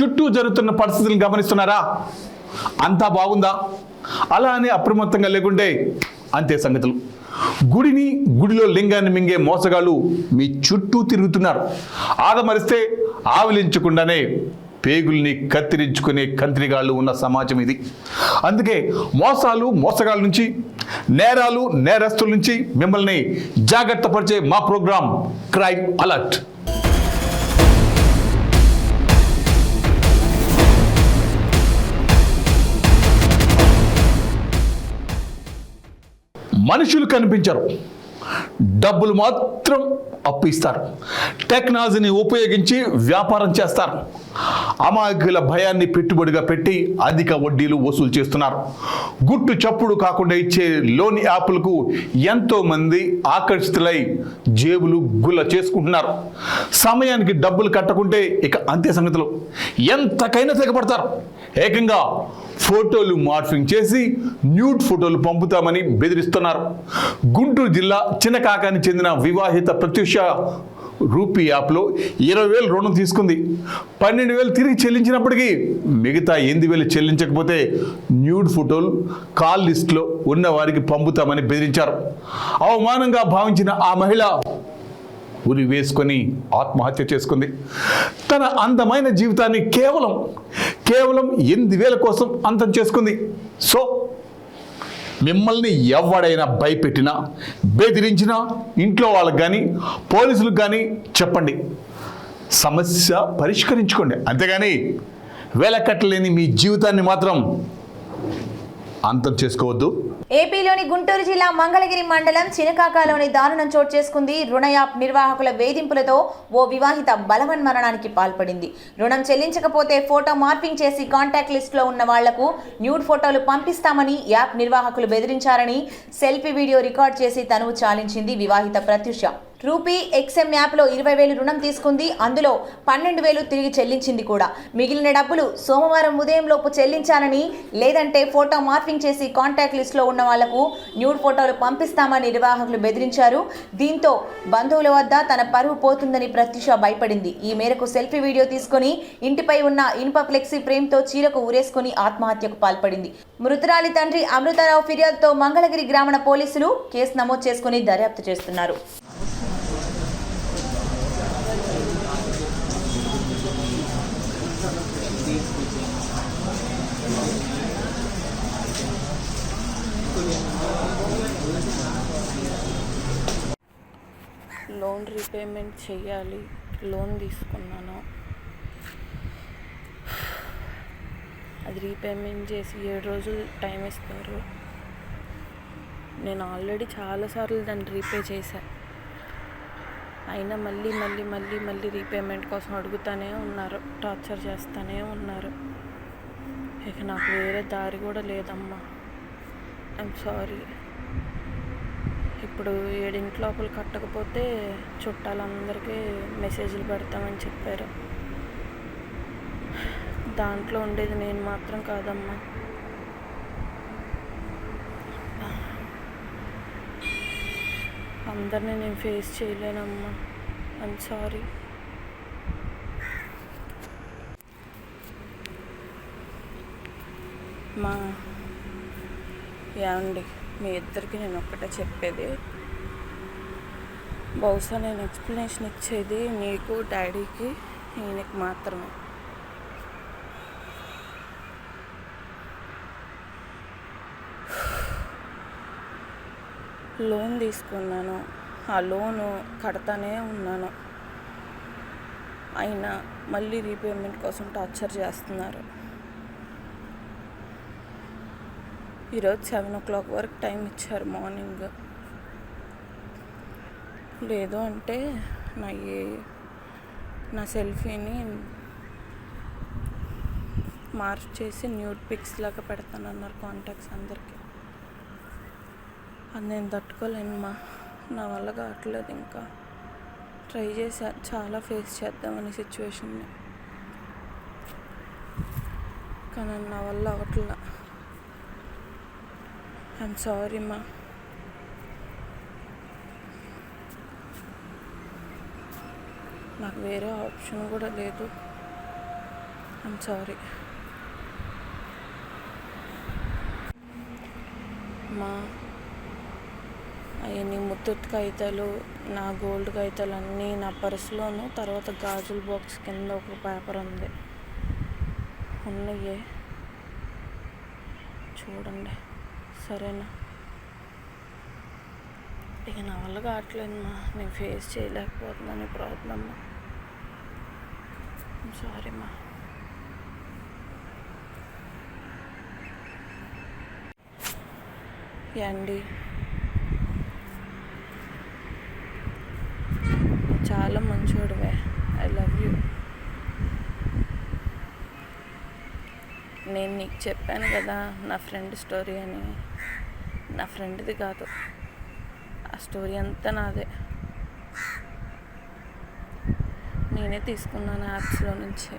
చుట్టూ జరుగుతున్న పరిస్థితులను గమనిస్తున్నారా? అంతా బాగుందా? అలా అని అప్రమత్తంగా లేకుంటే అంతే సంగతులు. గుడిలో లింగాన్ని మింగే మోసగాళ్ళు మీ చుట్టూ తిరుగుతున్నారు. ఆదమరిస్తే ఆవిలించకుండానే పేగుల్ని కత్తిరించుకునే కంత్రిగాళ్ళు ఉన్న సమాజం ఇది. అందుకే మోసగాళ్ళ నుంచి, నేరస్తుల నుంచి మిమ్మల్ని జాగ్రత్త పరిచే మా ప్రోగ్రాం క్రైమ్ అలర్ట్. మనుషులు కనిపించరు, డబ్బులు మాత్రం అప్పు ఇస్తారు. టెక్నాలజీని ఉపయోగించి వ్యాపారం చేస్తారు. అమాయకుల భయాన్ని పెట్టుబడిగా పెట్టి అధిక వడ్డీలు వసూలు చేస్తున్నారు. గుట్టు చప్పుడు కాకుండా ఇచ్చే లోన్ యాప్లకు ఎంతో మంది ఆకర్షితులై జేబులు గుల్ల చేసుకుంటున్నారు. సమయానికి డబ్బులు కట్టకుంటే ఇక అంతే సంగతులు. ఎంతకైనా తెగపడతారు. ఏకంగా ఫోటోలు మార్ఫింగ్ చేసి న్యూడ్ ఫోటోలు పంపుతామని బెదిరిస్తున్నారు. గుంటూరు జిల్లా చినకాకానికి చెందిన వివాహిత ప్రత్యూష రూపీ యాప్లో 20,000 రుణం తీసుకుంది. 12,000 తిరిగి చెల్లించినప్పటికీ మిగతా 8,000 చెల్లించకపోతే న్యూడ్ ఫోటోలు కాల్ లిస్ట్లో ఉన్న వారికి పంపుతామని బెదిరించారు. అవమానంగా భావించిన ఆ మహిళ ఉరి వేసుకొని ఆత్మహత్య చేసుకుంది. తన అందమైన జీవితాన్ని కేవలం 8,000 కోసం అంతం చేసుకుంది. సో మిమ్మల్ని ఎవడైనా భయపెట్టినా, బెదిరించినా ఇంట్లో వాళ్ళకి కానీ, పోలీసులకు కానీ చెప్పండి. సమస్య పరిష్కరించుకోండి. అంతేగాని వెలకట్టలేని మీ జీవితాన్ని మాత్రం అంతం చేసుకోవద్దు. ఏపీలోని గుంటూరు జిల్లా మంగళగిరి మండలం చినకాకాలోని దారుణం చోటు చేసుకుంది. రుణ యాప్ నిర్వాహకుల వేధింపులతో ఓ వివాహిత బలవన్మరణానికి పాల్పడింది. రుణం చెల్లించకపోతే ఫోటో మార్పింగ్ చేసి కాంటాక్ట్ లిస్టులో ఉన్న వాళ్లకు న్యూడ్ ఫోటోలు పంపిస్తామని యాప్ నిర్వాహకులు బెదిరించారని సెల్ఫీ వీడియో రికార్డ్ చేసి తనువు చాలించింది వివాహిత ప్రత్యూష. రూపీ ఎక్స్ఎం యాప్లో 20,000 రుణం తీసుకుంది. అందులో 12,000 తిరిగి చెల్లించింది కూడా. మిగిలిన డబ్బులు సోమవారం ఉదయం లోపు చెల్లించాలని, లేదంటే ఫోటో మార్పింగ్ చేసి కాంటాక్ట్ లిస్టులో ఉన్న వాళ్లకు న్యూడ్ ఫోటోలు పంపిస్తామని నిర్వాహకులు బెదిరించారు. దీంతో బంధువుల వద్ద తన పరువు పోతుందని ప్రత్యూష భయపడింది. ఈ మేరకు సెల్ఫీ వీడియో తీసుకుని ఇంటిపై ఉన్న ఇనుప ఫ్లెక్సీ ఫ్రేమ్తో చీరకు ఊరేసుకుని ఆత్మహత్యకు పాల్పడింది. మృతురాలి తండ్రి అమృతారావు ఫిర్యాదుతో మంగళగిరి గ్రామీణ పోలీసులు కేసు నమోదు చేసుకుని దర్యాప్తు చేస్తున్నారు. లోన్ రీపేమెంట్ చేయాలి. లోన్ తీసుకున్నాను, అది రీపేమెంట్ చేసి 7 రోజులు టైం ఇస్తారు. నేను ఆల్రెడీ చాలాసార్లు దాన్ని రీపే చేశాను. అయినా మళ్ళీ రీపేమెంట్ కోసం అడుగుతూనే ఉన్నారు, టార్చర్ చేస్తూనే ఉన్నారు. ఇక నాకు వేరే దారి కూడా లేదమ్మా. I'm sorry. ఇప్పుడు 7 లోపల కట్టకపోతే చుట్టాలందరికీ మెసేజ్లు పెడతామని చెప్పారు. దాంట్లో ఉండేది నేను మాత్రం కాదమ్మా. అందరినీ నేను ఫేస్ చేయలేనమ్మా. I'm sorry. ఏమండి, మీ ఇద్దరికి నేను ఒక్కటే చెప్పేది, బహుశా నేను ఎక్స్ప్లెనేషన్ ఇచ్చేది నీకు, డాడీకి, ఈయనకి మాత్రమే. లోన్ తీసుకున్నాను, ఆ లోను కడతానే ఉన్నాను. అయినా మళ్ళీ రీపేమెంట్ కోసం టార్చర్ చేస్తున్నారు. ఈరోజు 7 o'clock వరకు టైం ఇచ్చారు మార్నింగ్. లేదు అంటే నా సెల్ఫీని మార్చేసి న్యూడ్ పిక్స్ లాగా పెడతానన్నారు కాంటాక్ట్స్ అందరికీ. అది నేను తట్టుకోలేనమ్మా. నా వల్ల కావట్లేదు. ఇంకా ట్రై చేశా చాలా ఫేస్ చేద్దామని సిచ్యువేషన్ని, కానీ నా వల్ల అవ్వట్లా. ఐఎమ్ సారీ మా. నాకు వేరే ఆప్షన్ కూడా లేదు. ఐమ్ సారీ మా అవన్నీ ముత్తూట్ కాగితాలు, నా గోల్డ్ కాగితాలు అన్నీ నా పర్సులోను, తర్వాత గాజుల బాక్స్ కింద ఒక పేపర్ ఉంది, ఉన్నాయే చూడండి. సరేనా? ఇక నా వల్ల కావట్లేదు మా, నేను ఫేస్ చేయలేకపోతున్నాను ఈ ప్రాబ్లమ్. సారీ మా. యాండి, చాలా మంచోడివే, ఐ లవ్ యూ. నేను నీకు చెప్పాను కదా నా ఫ్రెండ్ స్టోరీ అని. నా ఫ్రెండ్ది కాదు, ఆ స్టోరీ అంతా నాదే. నేనే తీసుకున్నాను యాప్స్లో నుంచి.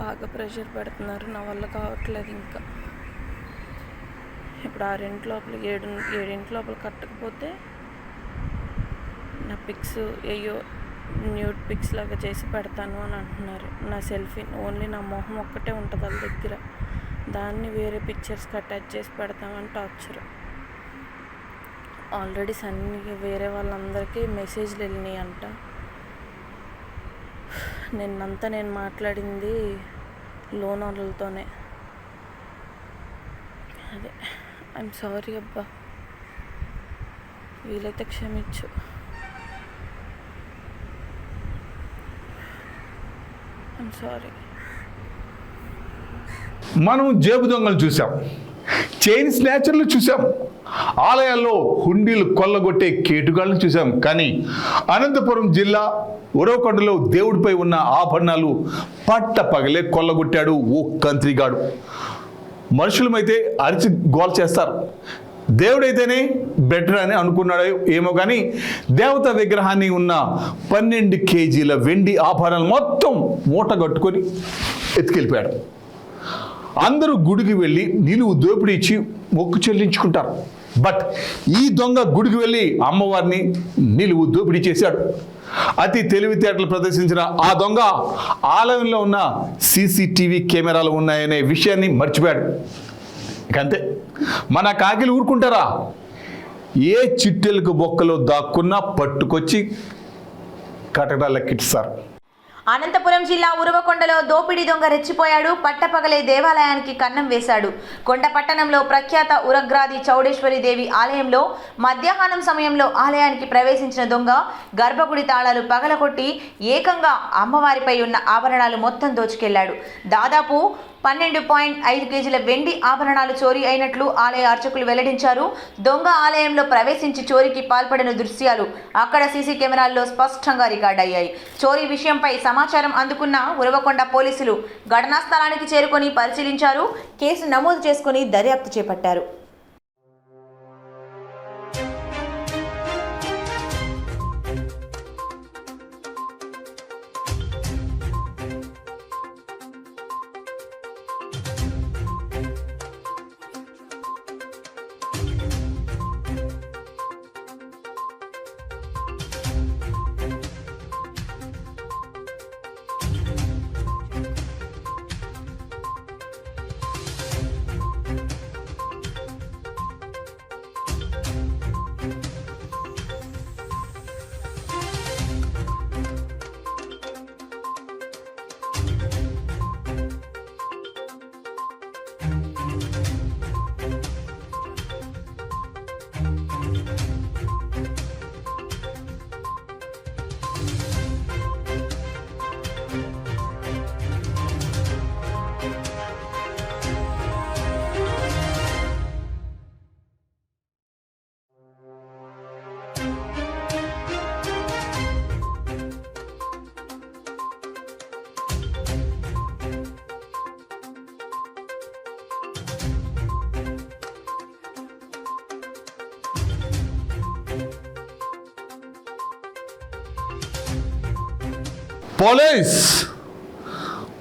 బాగా ప్రెషర్ పెడుతున్నారు, నా వల్ల కావట్లేదు ఇంకా. ఇప్పుడు 6 లోపల 7 లోపల కట్టకపోతే నా పిక్స్ అయ్యో న్యూడ్ పిక్స్ లాగా చేసి పెడతాను అని అంటున్నారు. నా సెల్ఫీ ఓన్లీ నా మొహం ఒక్కటే ఉంటుంది వాళ్ళ దగ్గర, దాన్ని వేరే పిక్చర్స్కి అటాచ్ చేసి పెడతామని టార్చర్. ఆల్రెడీ సన్నీ వేరే వాళ్ళందరికీ మెసేజ్లు వెళ్ళినాయి అంట. నిన్నంతా నేను మాట్లాడింది లోన్ వాళ్ళతోనే. అదే ఐఎమ్ సారీ అబ్బా, వీలైతే క్షమించు. I'm sorry. మనం జేబు దొంగలు చూసాం, చైన్ స్నాచర్లు చూసాం, ఆలయాల్లో హుండీలు కొల్లగొట్టే కేటుగాళ్ళని చూసాం. కానీ అనంతపురం జిల్లా ఉరవకొండలో దేవుడిపై ఉన్న ఆభరణాలు పట్ట పగలే కొల్లగొట్టాడు ఓ కంత్రిగాడు. మనుషులమైతే అరిచి గోల్ చేస్తారు, దేవుడైతేనే బెటర్ అని అనుకున్నాడు ఏమో కానీ దేవత విగ్రహాన్ని ఉన్న 12 కేజీల వెండి ఆభరణాలు మొత్తం మూట కట్టుకొని ఎత్తుకెళ్ళిపోయాడు. అందరూ గుడికి వెళ్ళి నిలువు దోపిడీ ఇచ్చి మొక్కు చెల్లించుకుంటారు. బట్ ఈ దొంగ గుడికి వెళ్ళి అమ్మవారిని నిలువు దోపిడీ చేశాడు. అతి తెలివితేటలు ప్రదర్శించిన ఆ దొంగ ఆలయంలో ఉన్న సీసీటీవీ కెమెరాలు ఉన్నాయనే విషయాన్ని మర్చిపోయాడు. ఇకంతే, మన కాకిలు ఊరుకుంటారా? ఏ చిట్టెలకు బొక్కలో దాక్కున్నా పట్టుకొచ్చి కటకటాలెక్కిస్తారు. అనంతపురం జిల్లా ఉరవకొండలో దోపిడీ దొంగ రెచ్చిపోయాడు. పట్టపగలే దేవాలయానికి కన్నం వేశాడు. కొండ పట్టణంలో ప్రఖ్యాత ఉరగ్రాది చౌడేశ్వరి దేవి ఆలయంలో మధ్యాహ్నం సమయంలో ఆలయానికి ప్రవేశించిన దొంగ గర్భగుడి తాళాలు పగలగొట్టి ఏకంగా అమ్మవారిపై ఉన్న ఆభరణాలు మొత్తం దోచుకెళ్లాడు. దాదాపు 12.5 కేజీల వెండి ఆభరణాలు చోరీ అయినట్లు ఆలయ అర్చకులు వెల్లడించారు. దొంగ ఆలయంలో ప్రవేశించి చోరీకి పాల్పడిన దృశ్యాలు అక్కడ సీసీ కెమెరాల్లో స్పష్టంగా రికార్డయ్యాయి. చోరీ విషయంపై సమాచారం అందుకున్న ఉరవకొండ పోలీసులు ఘటనా స్థలానికి చేరుకొని పరిశీలించారు. కేసు నమోదు చేసుకుని దర్యాప్తు చేపట్టారు.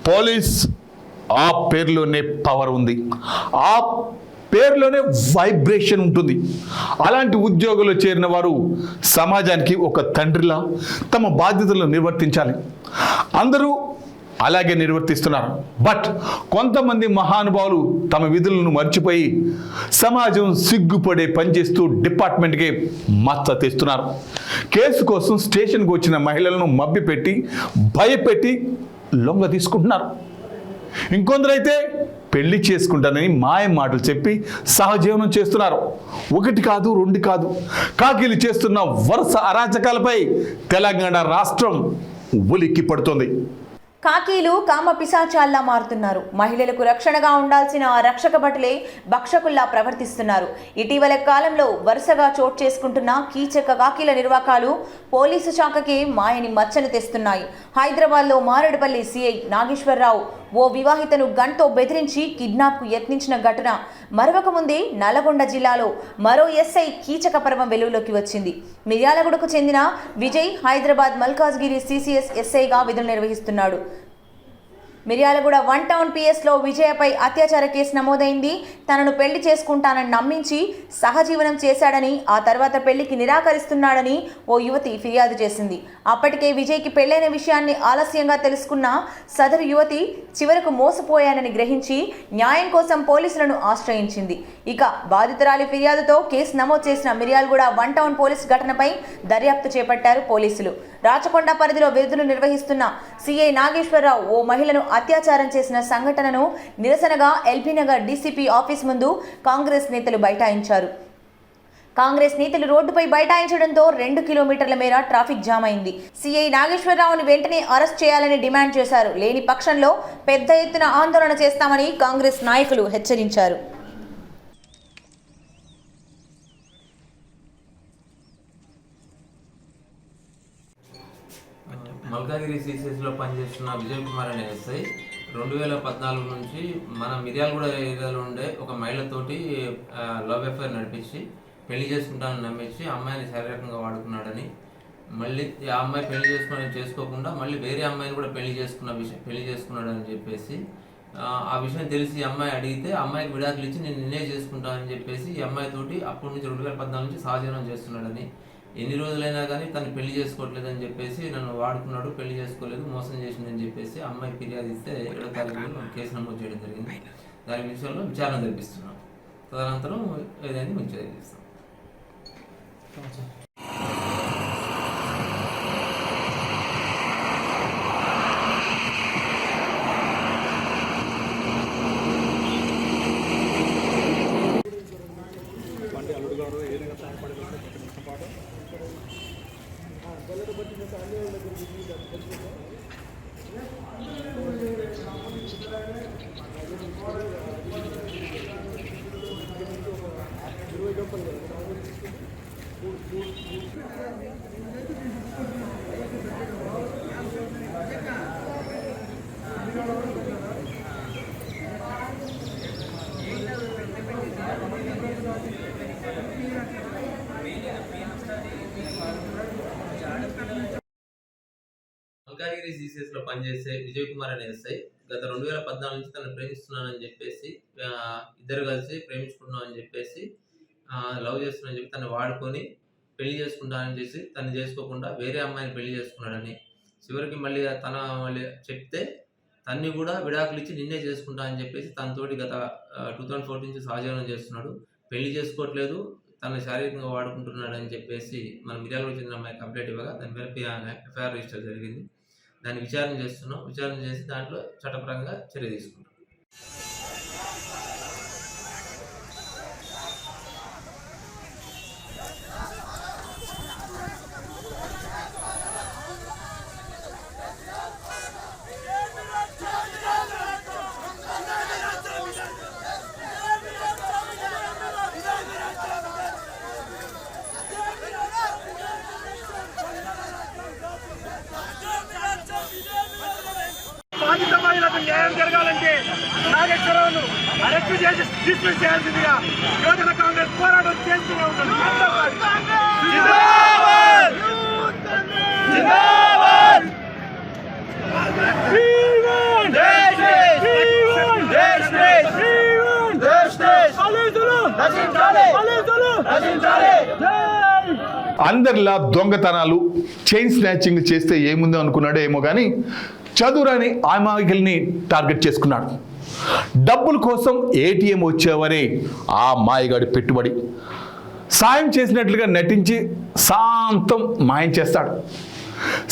పోలీస్ ఆ పేరులోనే పవర్ ఉంది, ఆ పేరులోనే వైబ్రేషన్ ఉంటుంది. అలాంటి ఉద్యోగులు చేరిన వారు సమాజానికి ఒక తండ్రిలా తమ బాధ్యతలను నిర్వర్తించాలి. అందరూ అలాగే నిర్వర్తిస్తున్నారు. బట్ కొంతమంది మహానుభావులు తమ విధులను మర్చిపోయి సమాజం సిగ్గుపడే పనిచేస్తూ డిపార్ట్మెంట్కి మచ్చ తెస్తున్నారు. కేసు కోసం స్టేషన్కి వచ్చిన మహిళలను మభ్యపెట్టి భయపెట్టి లొంగ తీసుకుంటున్నారు. ఇంకొందరైతే పెళ్లి చేసుకుంటానని మాయ మాటలు చెప్పి సహజీవనం చేస్తున్నారు. ఒకటి కాదు, రెండు కాదు, కాకీలు చేస్తున్న వరుస అరాచకాలపై తెలంగాణ రాష్ట్రం ఉలిక్కి పడుతుంది. కాకీలు కామ పిశాచాల్లా మారుతున్నారు. మహిళలకు రక్షణగా ఉండాల్సిన ఆ రక్షక భటులే భక్షకుల్లా ప్రవర్తిస్తున్నారు. ఇటీవల కాలంలో వరుసగా చోటు చేసుకుంటున్న కీచక కాకీల నిర్వాకాలు పోలీసు శాఖకే మాయని మచ్చను తెస్తున్నాయి. హైదరాబాద్లో మారేడుపల్లి సిఐ నాగేశ్వరరావు ఓ వివాహితను గన్తో బెదిరించి కిడ్నాప్కు యత్నించిన ఘటన మరొక ముందే నల్గొండ జిల్లాలో మరో ఎస్ఐ కీచక పర్వం వెలుగులోకి వచ్చింది. మిర్యాలగూడకు చెందిన విజయ్ హైదరాబాద్ మల్కాజ్గిరి సిసిఎస్ ఎస్ఐగా విధులు నిర్వహిస్తున్నాడు. మిర్యాలగూడ 1 టౌన్ పిఎస్లో విజయపై అత్యాచార కేసు నమోదైంది. తనను పెళ్లి చేసుకుంటానని నమ్మించి సహజీవనం చేశాడని, ఆ తర్వాత పెళ్లికి నిరాకరిస్తున్నాడని ఓ యువతి ఫిర్యాదు చేసింది. అప్పటికే విజయ్కి పెళ్లైన విషయాన్ని ఆలస్యంగా తెలుసుకున్న సదరు యువతి చివరకు మోసపోయానని గ్రహించి న్యాయం కోసం పోలీసులను ఆశ్రయించింది. ఇక బాధితురాలి ఫిర్యాదుతో కేసు నమోదు చేసిన మిర్యాలగూడ 1 టౌన్ పోలీస్ ఘటనపై దర్యాప్తు చేపట్టారు పోలీసులు. రాచకొండ పరిధిలో విధులు నిర్వహిస్తున్న సిఐ నాగేశ్వరరావు ఓ మహిళను అత్యాచారం చేసిన సంఘటనను నిరసనగా ఎల్బీనగర్ డీసీపీ ఆఫీస్ ముందు కాంగ్రెస్ నేతలు బైఠాయించారు. కాంగ్రెస్ నేతలు రోడ్డుపై బైఠాయించడంతో 2 కిలోమీటర్ల మేర ట్రాఫిక్ జామ్ అయింది. సిఐ నాగేశ్వరరావును వెంటనే అరెస్ట్ చేయాలని డిమాండ్ చేశారు. లేని పక్షంలో పెద్ద ఎత్తున ఆందోళన చేస్తామని కాంగ్రెస్ నాయకులు హెచ్చరించారు. మల్కాగిరి సిసిఎస్లో పనిచేస్తున్న విజయ్ కుమార్ అనే ఎస్ఐ 2014 నుంచి మన మిర్యాలగూడ ఏరియాలో ఉండే ఒక మహిళతోటి లవ్ అఫైర్ నడిపించి పెళ్లి చేసుకుంటానని నమ్మించి అమ్మాయిని శారీరకంగా వాడుకున్నాడని, మళ్ళీ ఆ అమ్మాయి పెళ్లి చేసుకోకుండా మళ్ళీ వేరే అమ్మాయిని కూడా పెళ్లి చేసుకున్నాడని చెప్పేసి ఆ విషయం తెలిసి అమ్మాయి అడిగితే అమ్మాయికి విడాకులు ఇచ్చి నేను నిన్నే చేసుకుంటానని చెప్పేసి ఈ అమ్మాయితోటి అప్పటి నుంచి 2014 నుంచి సహజీవనం చేస్తున్నాడని, ఎన్ని రోజులైనా కానీ తను పెళ్లి చేసుకోవట్లేదని చెప్పేసి నన్ను వాడుకున్నాడు, పెళ్లి చేసుకోలేదు, మోసం చేసిందని చెప్పేసి అమ్మాయి ఫిర్యాదు ఇస్తే 7వ తారీఖులో కేసు నమోదు చేయడం జరిగింది. దాని విషయంలో విచారణ జరిపిస్తున్నాం. తదనంతరం ఏదైనా మంచి జరిపిస్తాం. మల్కాగిరి సిసిఎస్లో పనిచేసే విజయ్ కుమార్ అనే ఎస్ఐ గత 2014 నుంచి తనను ప్రేమిస్తున్నానని చెప్పేసి ఇద్దరు కలిసి ప్రేమించుకుంటున్నామని చెప్పేసి లవ్ చేస్తున్నానని చెప్పి తను వాడుకొని పెళ్లి చేసుకుంటానని చేసి తను చేసుకోకుండా వేరే అమ్మాయిని పెళ్లి చేసుకున్నాడని, చివరికి మళ్ళీ చెప్తే తన్ని కూడా విడాకులు ఇచ్చి నిన్నే చేసుకుంటా అని చెప్పేసి తనతోటి గత 2014 నుంచి సహజీవనం చేస్తున్నాడు, పెళ్లి చేసుకోవట్లేదు, తను శారీరకంగా వాడుకుంటున్నాడు అని చెప్పేసి మన మిర్యాలగూడ చెందిన అమ్మాయి కంప్లైంట్ ఇవ్వగా దాని మీద ఎఫ్ఐఆర్ రిజిస్టర్ జరిగింది. దాన్ని విచారణ చేస్తున్నాం. విచారణ చేసి దాంట్లో చట్టపరంగా చర్య తీసుకుంటాం. బాధిత మహిళలకు న్యాయం జరగాలంటే నాగేశ్వరరావును అరెస్టు చేసి డిస్మిస్ చేయాల్సిందిగా యువజన కాంగ్రెస్ పోరాటం చేస్తూనే ఉంటుంది. అందరిలా దొంగతనాలు చైన్ స్నాచింగ్ చేస్తే ఏముందో అనుకున్నాడో ఏమో కానీ చదువురాని అమాయకుల్ని టార్గెట్ చేసుకున్నాడు. డబ్బుల కోసం ఏటీఎం వచ్చేవని ఆ మాయగాడి పెట్టుబడి. సాయం చేసినట్లుగా నటించి శాంతం మాయం చేస్తాడు.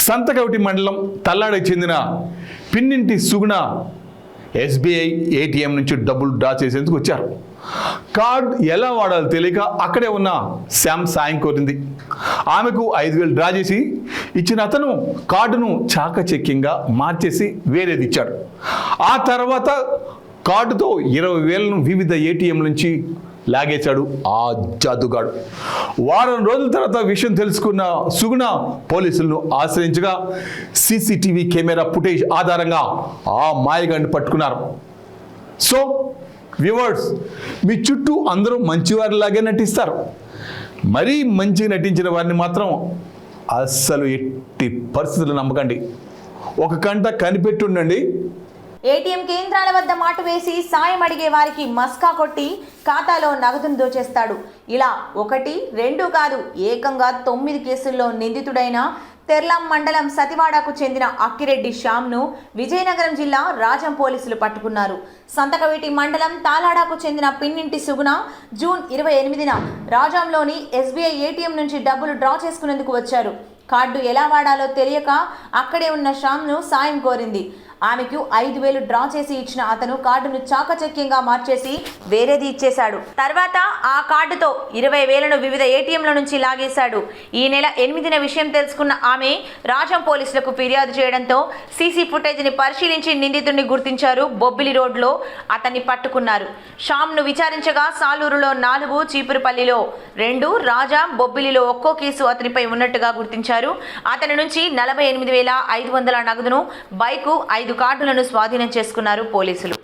సంతకవిటి మండలం తల్లాడకి చెందిన పిన్నింటి సుగుణ ఎస్బీఐ ఏటీఎం నుంచి డబ్బులు డ్రా చేసేందుకు వచ్చారు. కార్డ్ ఎలా వాడాలో తెలియక అక్కడే ఉన్న శ్యామ్ సాయం కోరింది. ఆమెకు 5,000 డ్రా చేసి ఇచ్చిన అతను కార్డును చాకచక్యంగా మార్చేసి వేరేది ఇచ్చాడు. ఆ తర్వాత కార్డుతో 20,000ను వివిధ ఏటీఎం నుంచి లాగేశాడు ఆ జాదుగాడు. వారం రోజుల తర్వాత విషయం తెలుసుకున్న సుగుణ పోలీసులను ఆశ్రయించగా సీసీటీవీ కెమెరా ఫుటేజ్ ఆధారంగా ఆ మాయగాడిని పట్టుకున్నారు. సో వ్యూవర్స్, మీ చుట్టూ అందరూ మంచివారిలాగే నటిస్తారు. మరీ మంచిగా నటించిన వారిని మాత్రం అస్సలు ఎట్టి పరిస్థితులు నమ్మకండి. ఒక కంట కనిపెట్టి ఉండండి. ఏటీఎం కేంద్రాల వద్ద మాటు వేసి సాయం అడిగే వారికి మస్కా కొట్టి ఖాతాలో నగదును దోచేస్తాడు. ఇలా 1, 2 కాదు, ఏకంగా 9 కేసుల్లో నిందితుడైన తెర్లాం మండలం సతివాడకు చెందిన అక్కిరెడ్డి శ్యామ్ను విజయనగరం జిల్లా రాజం పోలీసులు పట్టుకున్నారు. సంతకవేటి మండలం తాలాడాకు చెందిన పిన్నింటి సుగుణ జూన్ 28న రాజంలోని ఎస్బీఐ ఏటీఎం నుంచి డబ్బులు డ్రా చేసుకునేందుకు వచ్చారు. కార్డు ఎలా వాడాలో తెలియక అక్కడే ఉన్న శ్యామ్ను సాయం కోరింది. ఆమెకు 5,000 డ్రా చేసి ఇచ్చిన అతను కార్డును చాకచక్యంగా మార్చేసి వేరేది ఇచ్చేశాడు. తర్వాత ఆ కార్డుతో 20,000ను వివిధ ఏటీఎంల నుంచి లాగేశాడు. ఈ నెల 8న విషయం తెలుసుకున్న ఆమె రాజం పోలీసులకు ఫిర్యాదు చేయడంతో సీసీ ఫుటేజ్ని పరిశీలించి నిందితుడిని గుర్తించారు. బొబ్బిలి రోడ్లో అతన్ని పట్టుకున్నారు. శ్యామ్ను విచారించగా సాలూరులో 4, చీపురుపల్లిలో 2, రాజా బొబ్బిలిలో ఒక్కో కేసు అతనిపై ఉన్నట్టుగా గుర్తించారు. అతని నుంచి 48,500 నగదును, బైకు, 5 కార్డులను స్వాధీనం చేసుకున్నారు పోలీసులు.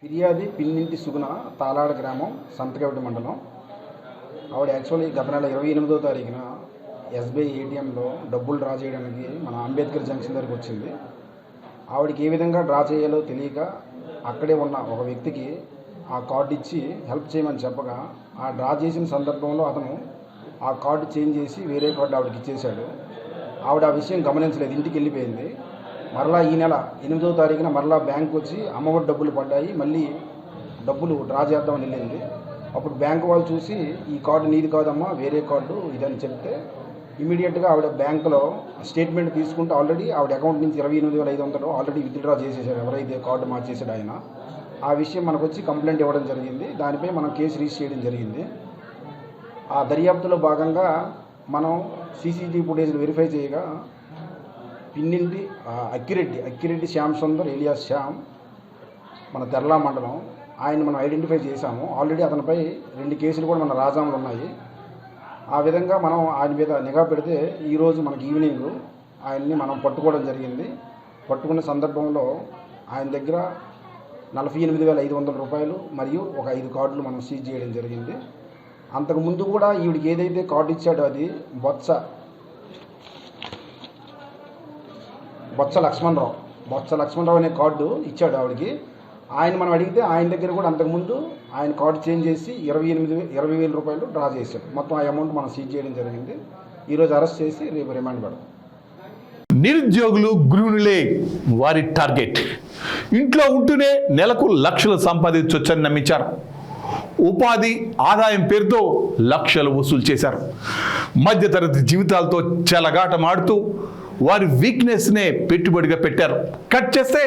ఫిర్యాది పిన్నింటి సుగుణ, తాలాడ గ్రామం, సంతకవిటి మండలం. ఆవిడ యాక్చువల్లీ గత నెల 28వ తారీఖున ఎస్బీఐ ఏటీఎంలో డబ్బులు డ్రా చేయడానికి మన అంబేద్కర్ జంక్షన్ దగ్గరికి వచ్చింది. ఆవిడకి ఏ విధంగా డ్రా చేయాలో తెలియక అక్కడే ఉన్న ఒక వ్యక్తికి ఆ కార్డు ఇచ్చి హెల్ప్ చేయమని చెప్పగా ఆ డ్రా చేసిన సందర్భంలో అతను ఆ కార్డు చేంజ్ చేసి వేరే కార్డు ఆవిడకి ఇచ్చేశాడు. ఆవిడ ఆ విషయం గమనించలేదు, ఇంటికి వెళ్ళిపోయింది. మరలా ఈ నెల 8వ తారీఖున మరలా బ్యాంకు వచ్చి అమ్మఒడి డబ్బులు పడ్డాయి, మళ్ళీ డబ్బులు డ్రా చేద్దామని వెళ్ళింది. అప్పుడు బ్యాంకు వాళ్ళు చూసి ఈ కార్డు నీది కాదమ్మా, వేరే కార్డు ఇదని చెప్తే ఇమీడియట్గా ఆవిడ బ్యాంకులో స్టేట్మెంట్ తీసుకుంటే ఆల్రెడీ ఆవిడ అకౌంట్ నుంచి 28,500 ఆల్రెడీ విత్డ్రా చేసేసారు ఎవరైతే కార్డు మార్చేసాడు ఆయన. ఆ విషయం మనకు వచ్చి కంప్లైంట్ ఇవ్వడం జరిగింది. దానిపై మనం కేసు రిజిస్టర్ చేయడం జరిగింది. ఆ దర్యాప్తులో భాగంగా మనం సీసీటీవీ ఫుటేజ్లు వెరిఫై చేయగా పిన్నింటి అక్కిరెడ్డి శ్యామ్ సుందర్ ఏలియాస్ శ్యామ్, మన తెర్లా మండలం, ఆయన మనం ఐడెంటిఫై చేశాము. ఆల్రెడీ అతనిపై 2 కేసులు కూడా మన రాజాంలో ఉన్నాయి. ఆ విధంగా మనం ఆయన మీద నిఘా పెడితే ఈరోజు మనకి ఈవినింగ్ ఆయన్ని మనం పట్టుకోవడం జరిగింది. పట్టుకున్న సందర్భంలో ఆయన దగ్గర 48,500 రూపాయలు మరియు ఒక 5 కార్డులు మనం సీజ్ చేయడం జరిగింది. అంతకుముందు కూడా ఈవిడికి ఏదైతే కార్డు ఇచ్చాడో అది బొత్స లక్ష్మణరావు అనే కార్డు ఇచ్చాడు ఆవిడకి. ఆయన మనం అడిగితే ఆయన దగ్గర కూడా అంతకుముందు ఆయన కార్డు చేంజ్ చేసి 20,000 రూపాయలు డ్రా చేశాడు. మొత్తం ఆ అమౌంట్ మనం సీజ్ చేయడం జరిగింది. ఈరోజు అరెస్ట్ చేసి రేపు రిమాండ్ పెడతాం. నిరుద్యోగులు గృహిణులే వారి టార్గెట్. ఇంట్లో ఉంటూనే నెలకు లక్షలు సంపాదించవచ్చని నమ్మించారు. ఉపాధి ఆదాయం పేరుతో లక్షలు వసూలు చేశారు. మధ్యతరగతి జీవితాలతో చెలగాటమాడుతూ వారి వీక్నెస్నే పెట్టుబడిగా పెట్టారు. కట్ చేస్తే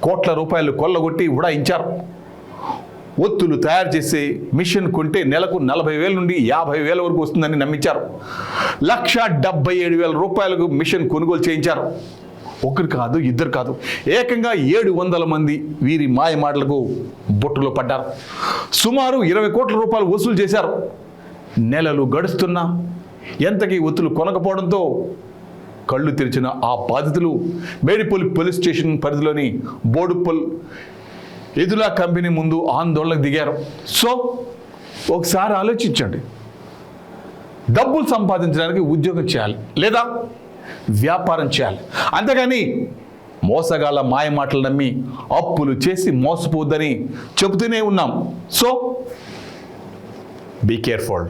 కోట్ల రూపాయలు కొల్లగొట్టి ఉడాయించారు. ఒత్తులు తయారు చేసే మిషన్ కొంటే నెలకు 40,000 నుండి 50,000 వరకు వస్తుందని నమ్మించారు. 1,77,000 రూపాయలకు మిషన్ కొనుగోలు చేయించారు. ఒకరు కాదు, ఇద్దరు కాదు, ఏకంగా 700 మంది వీరి మాయ మాటలకు బొట్టులో పడ్డారు. సుమారు 20 కోట్ల రూపాయలు వసూలు చేశారు. నెలలు గడుస్తున్నా ఎంతకీ ఒత్తులు కొనకపోవడంతో కళ్ళు తెరిచిన ఆ బాధితులు మేడిపల్లి పోలీస్ స్టేషన్ పరిధిలోని బోడుప్పల్ ఎదులా కంపెనీ ముందు ఆందోళనకు దిగారు. సో ఒకసారి ఆలోచించండి. డబ్బులు సంపాదించడానికి ఉద్యోగం చేయాలి లేదా వ్యాపారం చేయాలి, అంతేగాని మోసగాళ్ళ మాయ మాటలు నమ్మి అప్పులు చేసి మోసపోద్దని చెబుతూనే ఉన్నాం. So be careful.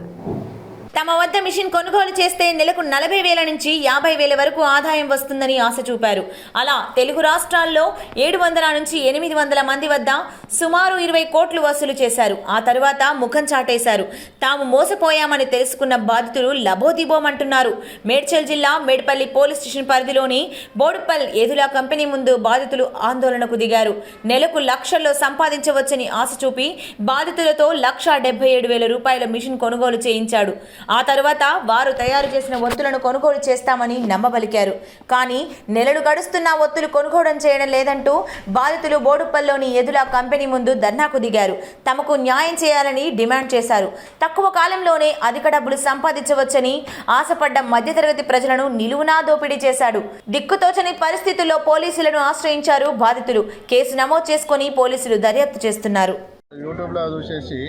తమ వద్ద మిషన్ కొనుగోలు చేస్తే నెలకు 40,000 నుంచి 50,000 వరకు ఆదాయం వస్తుందని ఆశ చూపారు. అలా తెలుగు రాష్ట్రాల్లో 700 నుంచి 800 మంది వద్ద సుమారు 20 కోట్లు వసూలు చేశారు. ఆ తరువాత ముఖం చాటేశారు. తాము మోసపోయామని తెలుసుకున్న బాధితులు లబోదిబోమంటున్నారు. మేడ్చల్ జిల్లా మేడ్పల్లి పోలీస్ స్టేషన్ పరిధిలోని బోడుప్పల్ ఎదులా కంపెనీ ముందు బాధితులు ఆందోళనకు దిగారు. నెలకు లక్షల్లో సంపాదించవచ్చని ఆశ చూపి బాధితులతో 1,77,000 రూపాయల మిషన్ కొనుగోలు చేయించాడు. ఆ తర్వాత వారు తయారు చేసిన ఒత్తులను కొనుగోలు చేస్తామని నమ్మబలికారు. కానీ నెలలు గడుస్తున్నా ఒత్తులు కొనుగోలు చేయడం లేదంటూ బాధితులు బోడుప్పల్లోని ఎదులా కంపెనీ ముందు ధర్నాకు దిగారు. తమకు న్యాయం చేయాలని డిమాండ్ చేశారు. తక్కువ కాలంలోనే అధిక డబ్బులు సంపాదించవచ్చని ఆశపడ్డ మధ్యతరగతి ప్రజలను నిలువునా దోపిడీ చేశాడు. దిక్కుతోచని పరిస్థితుల్లో పోలీసులను ఆశ్రయించారు బాధితులు. కేసు నమోదు చేసుకుని పోలీసులు దర్యాప్తు చేస్తున్నారు. యూట్యూబ్లో చూసేసి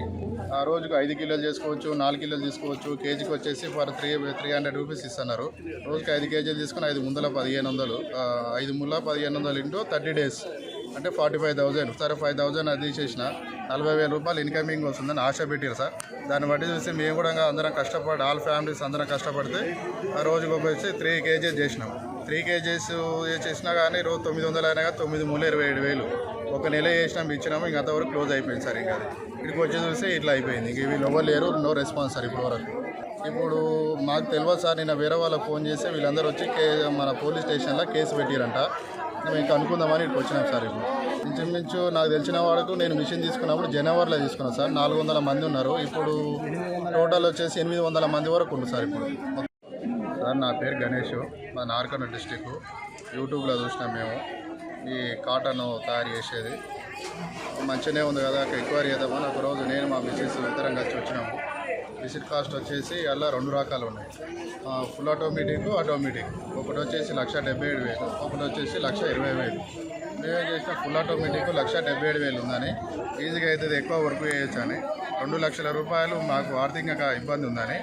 ఆ రోజుకు 5 కిలోలు చేసుకోవచ్చు, 4 కిలోలు తీసుకోవచ్చు. కేజీకి వచ్చేసి ఫర్ 300 రూపీస్ ఇస్తున్నారు. రోజుకి 5 కేజీలు తీసుకుని 5 ముందల 1,500, 5 ముళ్ళ 1,500 ఇంటూ 30 డేస్ అంటే 45,000. సరే 5,000 అది తీసేసిన 40,000 రూపాయలు ఇన్కమింగ్ వస్తుందని ఆశ పెట్టారు సార్. దాన్ని బట్టి చూసి మేము కూడా అందరం కష్టపడి ఆల్ ఫ్యామిలీస్ అందరం కష్టపడితే ఆ రోజుకి వచ్చి 3 కేజీస్ చేసినాం. 3 కేజీస్ చేసినా కానీ రోజు 900 అయినా కానీ 9 మూల 27,000. ఒక నెల చేసినాం, ఇచ్చినాము. ఇంక అంతవరకు క్లోజ్ అయిపోయింది సార్. ఇంకా ఇక్కడికి వచ్చి చూస్తే ఇట్లా అయిపోయింది. ఇంక వీళ్ళు ఎవరు లేరు, నో రెస్పాన్స్ సార్ ఇప్పుడు వరకు. ఇప్పుడు మాకు తెలియదు సార్. నిన్న వేరే వాళ్ళకి ఫోన్ చేస్తే వీళ్ళందరూ వచ్చి మన పోలీస్ స్టేషన్లో కేసు పెట్టారంట. మేము కనుక్కుందామని ఇక్కడికి వచ్చినాం సార్. ఇప్పుడు ఇంచుమించు నాకు తెలిసిన వాళ్ళకు నేను మిషన్ తీసుకున్నప్పుడు జనవరిలో తీసుకున్నాను సార్. 400 మంది ఉన్నారు. ఇప్పుడు టోటల్ వచ్చేసి 800 మంది వరకు ఉంది సార్ ఇప్పుడు. సార్ నా పేరు గణేష్, మా నార్కర్నూలు డిస్టిక్. యూట్యూబ్లో చూసినాం మేము ఈ కాటన్ తయారు చేసేది. మంచిగానే ఉంది కదా, ఎంక్వైరీ చేద్దామని ఒకరోజు నేను మా మిసెస్ ఇద్దరం కలిసి వచ్చినాము. విజిట్ కాస్ట్ వచ్చేసి అలా 2 రకాలు ఉన్నాయి, ఫుల్ ఆటోమేటిక్, ఆటోమేటిక్. ఒకటి వచ్చేసి 1,77,000, ఒకటి వచ్చేసి 1,20,000. మేమేం చేసినా ఫుల్ ఆటోమేటిక్ 1,77,000 ఉందని, ఈజీగా అయితే ఎక్కువ వర్క్ చేయొచ్చు అని 2 లక్షల రూపాయలు మాకు ఆర్థికంగా ఇబ్బంది ఉందని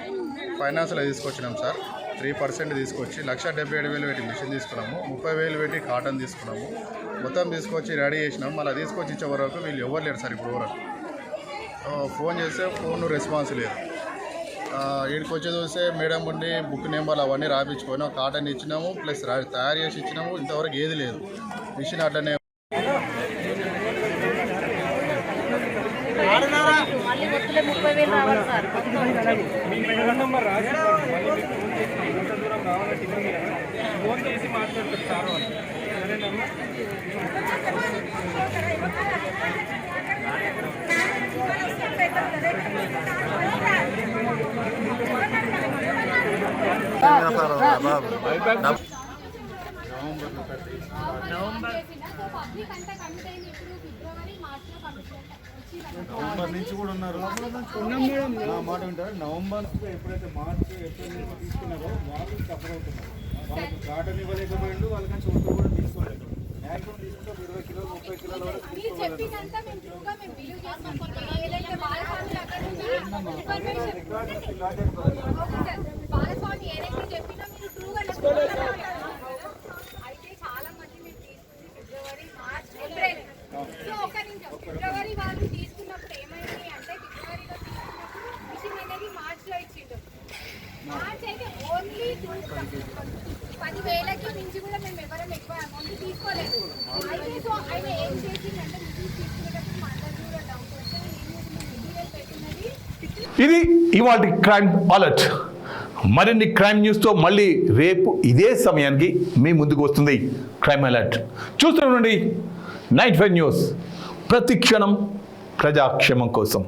ఫైనాన్స్లో తీసుకొచ్చినాం సార్. 3% తీసుకొచ్చి 1,77,000 పెట్టి మిషన్ తీసుకున్నాము. 30,000 పెట్టి కాటన్ తీసుకున్నాము. మొత్తం తీసుకొచ్చి రెడీ చేసినాము. మళ్ళీ తీసుకొచ్చి ఇచ్చే వరకు వీళ్ళు ఎవరు లేరు సార్ ఇప్పుడు వరకు. ఫోన్ చేస్తే ఫోన్ రెస్పాన్స్ లేదు. వీడికి వచ్చి చూస్తే మేడం ఉండి బుక్ నెంబర్లు అవన్నీ రాపించుకొని కాటన్ ఇచ్చినాము, ప్లస్ తయారు చేసి ఇచ్చినాము. ఇంతవరకు ఏది లేదు. మిషన్ అట్లనే ఫోన్ చేసి మాట్లాడుతారు. నవంబర్ నుంచి కూడా ఉన్నారు. నా మాట వింటారు. నవంబర్ ఎప్పుడైతే మార్చి ఏప్రిల్ నుంచి తీసుకున్నారో వాళ్ళు సఫర్ అవుతున్నారు. వాళ్ళకి కాటన్ ఇవ్వలేకపోయిండు, వాళ్ళకి చోటు కూడా తీసుకోలేదు. మ్యాక్సిమం తీసుకుంటే 20 కిలోలు 30 కిలోల వరకు ఫిబ్రవరి వాళ్ళు తీసుకున్నప్పుడు ఏమైంది అంటే ఫిబ్రవరిలో తీసుకున్నప్పుడు మిషన్ అనేది మార్చిలో ఇచ్చిండు. మార్చ్ అయితే ఓన్లీ 10,000కి మించి మేడం ఎక్కువ అమౌంట్ తీసుకోలేదు. అయితే సో ఆయన ఏం చేసిందంటే మెటీరియల్ తీసుకునేటప్పుడు మా అందరికీ కూడా డౌట్ వస్తే మెటీరియల్ పెట్టినది ఇది ఇవాళ క్రైమ్ అలర్ట్. మరిన్ని క్రైమ్ న్యూస్తో మళ్ళీ రేపు ఇదే సమయానికి మీ ముందుకు వస్తుంది క్రైమ్ అలర్ట్. చూస్తూ ఉండండి 95 న్యూస్, ప్రతి క్షణం ప్రజాక్షేమం కోసం.